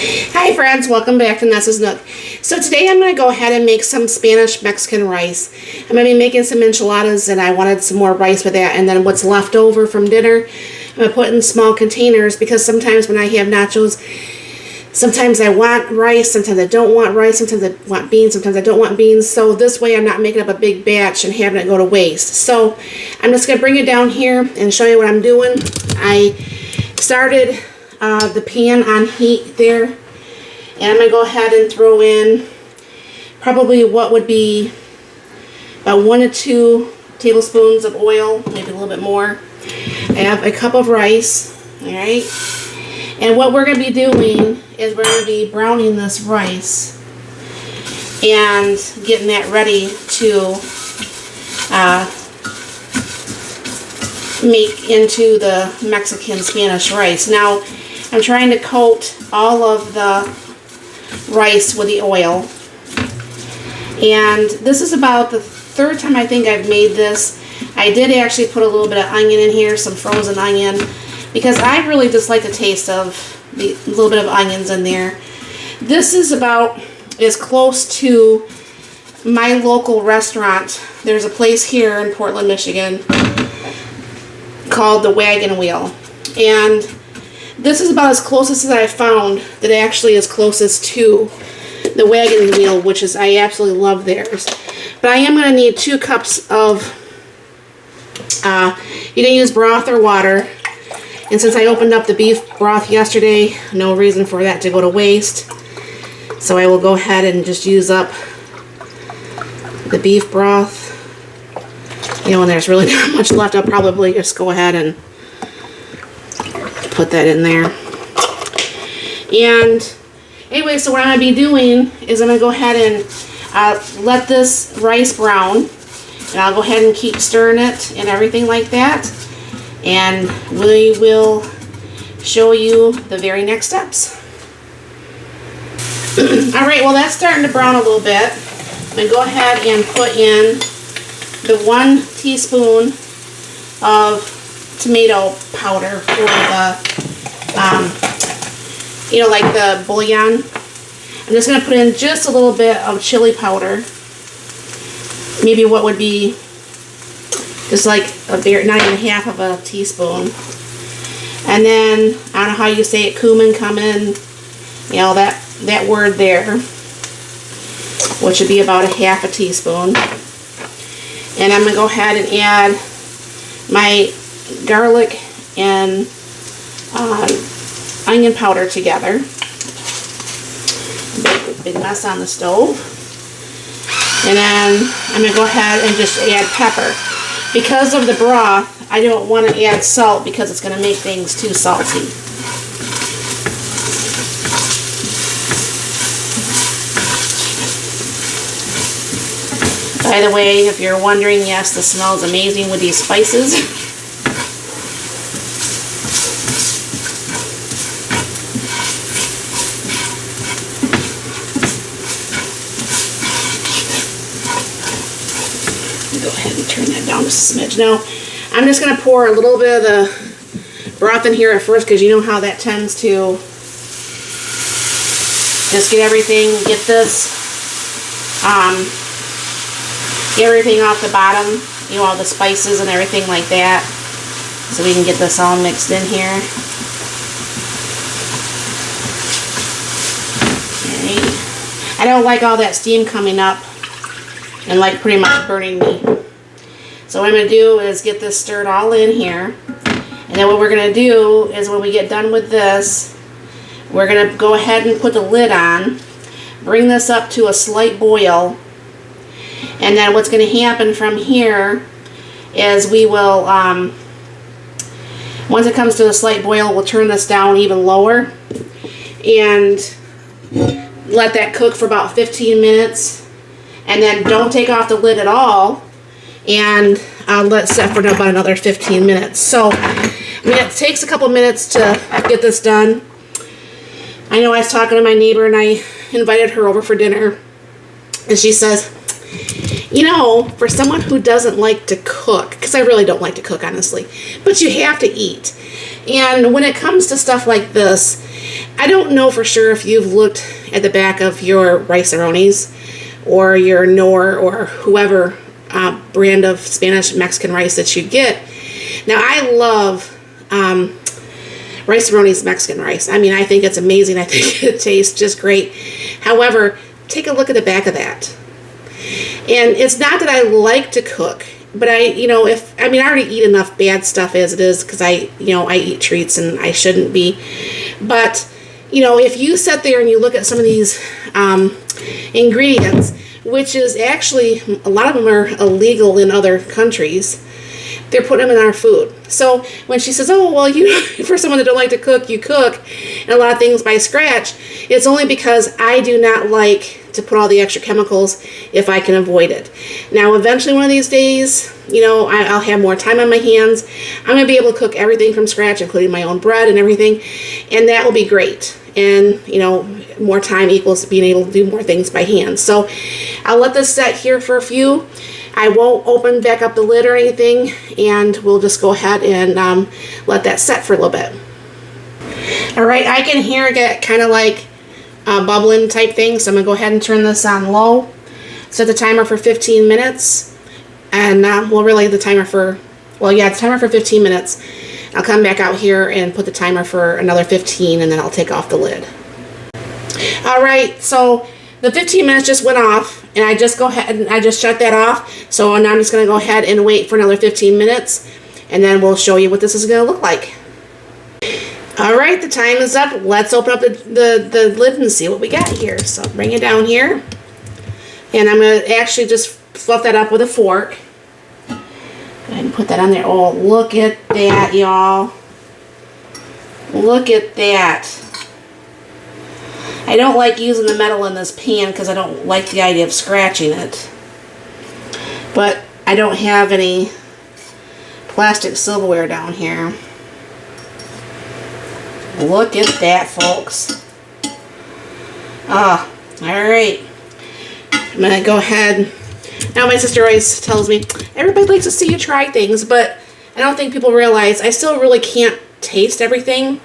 Hi friends, welcome back to Nessa's Nook. So today I'm going to go ahead and make some Spanish Mexican rice. I'm going to be making some enchiladas and I wanted some more rice with that, and then what's left over from dinner I'm going to put in small containers because sometimes when I have nachos, sometimes I want rice, sometimes I don't want rice, sometimes I want beans, sometimes I don't want beans. So this way I'm not making up a big batch and having it go to waste. So I'm just going to bring it down here and show you what I'm doing. I started the pan on heat there, and I'm going to go ahead and throw in probably what would be about 1 to 2 tablespoons of oil, maybe a little bit more. I have a cup of rice, alright, and what we're going to be doing is we're going to be browning this rice and getting that ready to make into the Mexican Spanish rice. Now I'm trying to coat all of the rice with the oil, and this is about the third time I think I've made this. I did actually put a little bit of onion in here, some frozen onion, because I really just like the taste of the little bit of onions in there. This is about as close to my local restaurant. There's a place here in Portland, Michigan called the Wagon Wheel, and this is about as closest as I found that actually is closest to the Wagon Wheel, which is, I absolutely love theirs. But I am going to need 2 cups of, you can use broth or water. And since I opened up the beef broth yesterday, no reason for that to go to waste. So I will go ahead and just use up the beef broth. You know, when there's really not much left, I'll probably just go ahead and put that in there. And anyway, so what I'm going to be doing is I'm going to go ahead and let this rice brown. And I'll go ahead and keep stirring it and everything like that. And we will show you the very next steps. Alright, well that's starting to brown a little bit. I'm going to go ahead and put in the 1 teaspoon of tomato powder for the, like the bouillon. I'm just going to put in just a little bit of chili powder. Maybe what would be just like not even half of a teaspoon. And then, I don't know how you say it, cumin, that word there, which would be about a half a teaspoon. And I'm going to go ahead and add my garlic and onion powder together. Big mess on the stove. And then I'm going to go ahead and just add pepper. Because of the broth, I don't want to add salt because it's going to make things too salty. By the way, if you're wondering, yes, the smell is amazing with these spices. Go ahead and turn that down just a smidge. Now, I'm just going to pour a little bit of the broth in here at first because you know how that tends to just get everything, get everything off the bottom, all the spices and everything like that, so we can get this all mixed in here. Okay. I don't like all that steam coming up and like pretty much burning me. So what I'm going to do is get this stirred all in here. And then what we're going to do is when we get done with this, we're going to go ahead and put the lid on, bring this up to a slight boil. And then what's going to happen from here is we will, once it comes to a slight boil, we'll turn this down even lower and let that cook for about 15 minutes. And then don't take off the lid at all, and let it set for about another 15 minutes. So, it takes a couple minutes to get this done. I know I was talking to my neighbor, and I invited her over for dinner, and she says, for someone who doesn't like to cook, because I really don't like to cook, honestly, but you have to eat. And when it comes to stuff like this, I don't know for sure if you've looked at the back of your Rice-A-Ronis or your Knorr or whoever brand of Spanish Mexican rice that you get. Now, I love Rice-A-Roni's Mexican rice. I mean, I think it's amazing. I think it tastes just great. However, take a look at the back of that. And it's not that I like to cook, but I already eat enough bad stuff as it is because I eat treats and I shouldn't be. But, if you sit there and you look at some of these ingredients, which is actually, a lot of them are illegal in other countries, they're putting them in our food. So when she says, oh, well, for someone that don't like to cook, you cook, and a lot of things by scratch, it's only because I do not like to put all the extra chemicals if I can avoid it. Now, eventually one of these days, I'll have more time on my hands. I'm going to be able to cook everything from scratch, including my own bread and everything, and that will be great. And, more time equals being able to do more things by hand. So I'll let this set here for a few. I won't open back up the lid or anything, and we'll just go ahead and let that set for a little bit. All right, I can hear it get kind of like bubbling type thing, so I'm going to go ahead and turn this on low. Set the timer for 15 minutes, and we'll relay the timer for, it's timer for 15 minutes. I'll come back out here and put the timer for another 15, and then I'll take off the lid. All right, so the 15 minutes just went off, and I just shut that off. So now I'm just going to go ahead and wait for another 15 minutes, and then we'll show you what this is going to look like. All right, the time is up. Let's open up the lid and see what we got here. So bring it down here, and I'm going to actually just fluff that up with a fork. Go ahead and put that on there. Oh, look at that, y'all. Look at that. I don't like using the metal in this pan because I don't like the idea of scratching it. But I don't have any plastic silverware down here. Look at that, folks. Alright. I'm going to go ahead. Now, my sister always tells me, everybody likes to see you try things, but I don't think people realize I still really can't taste everything.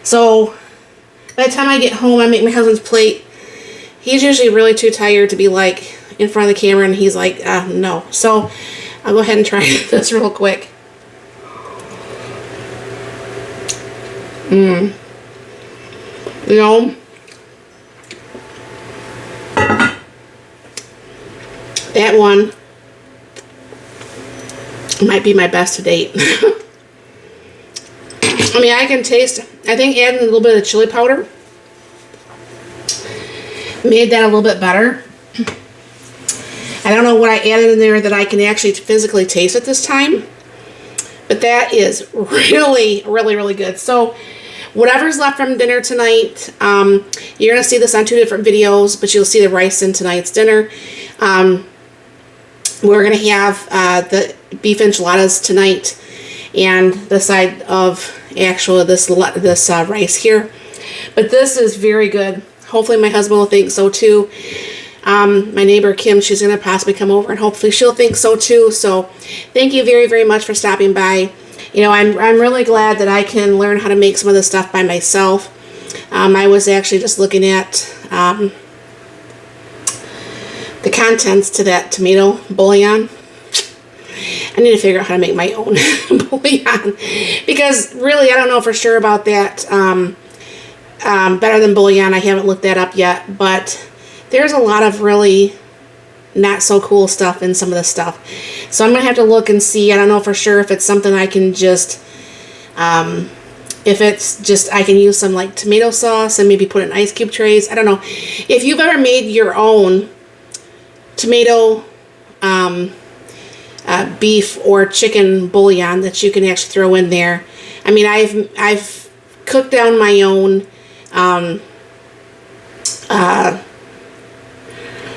So by the time I get home, I make my husband's plate. He's usually really too tired to be like in front of the camera, and he's like, no. So I'll go ahead and try this real quick. That one might be my best to date. I mean, I can taste, I think adding a little bit of chili powder made that a little bit better. I don't know what I added in there that I can actually physically taste at this time, but that is really, really, really good. So whatever's left from dinner tonight, you're going to see this on 2 different videos, but you'll see the rice in tonight's dinner. We're going to have the beef enchiladas tonight, and the side of actually this rice here. But this is very good. Hopefully my husband will think so too. My neighbor Kim, she's going to possibly come over, and hopefully she'll think so too. So thank you very, very much for stopping by. I'm really glad that I can learn how to make some of this stuff by myself. I was actually just looking at the contents to that tomato bouillon. I need to figure out how to make my own bouillon, because really I don't know for sure about that. Better than bouillon, I haven't looked that up yet, but there's a lot of really not so cool stuff in some of this stuff. So I'm going to have to look and see. I don't know for sure if it's something I can just, if it's just, I can use some like tomato sauce and maybe put it in ice cube trays. I don't know. If you've ever made your own tomato, beef or chicken bouillon that you can actually throw in there. I mean, I've cooked down my own,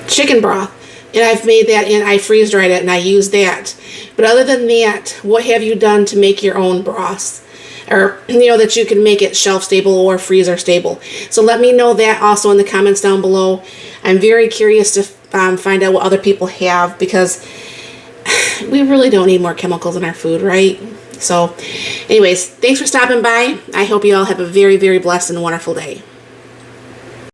chicken broth, and I've made that, and I freeze dried it and I use that. But other than that, what have you done to make your own broths? Or, that you can make it shelf stable or freezer stable. So let me know that also in the comments down below. I'm very curious to find out what other people have, because we really don't need more chemicals in our food, right? So anyways, thanks for stopping by. I hope you all have a very, very blessed and wonderful day.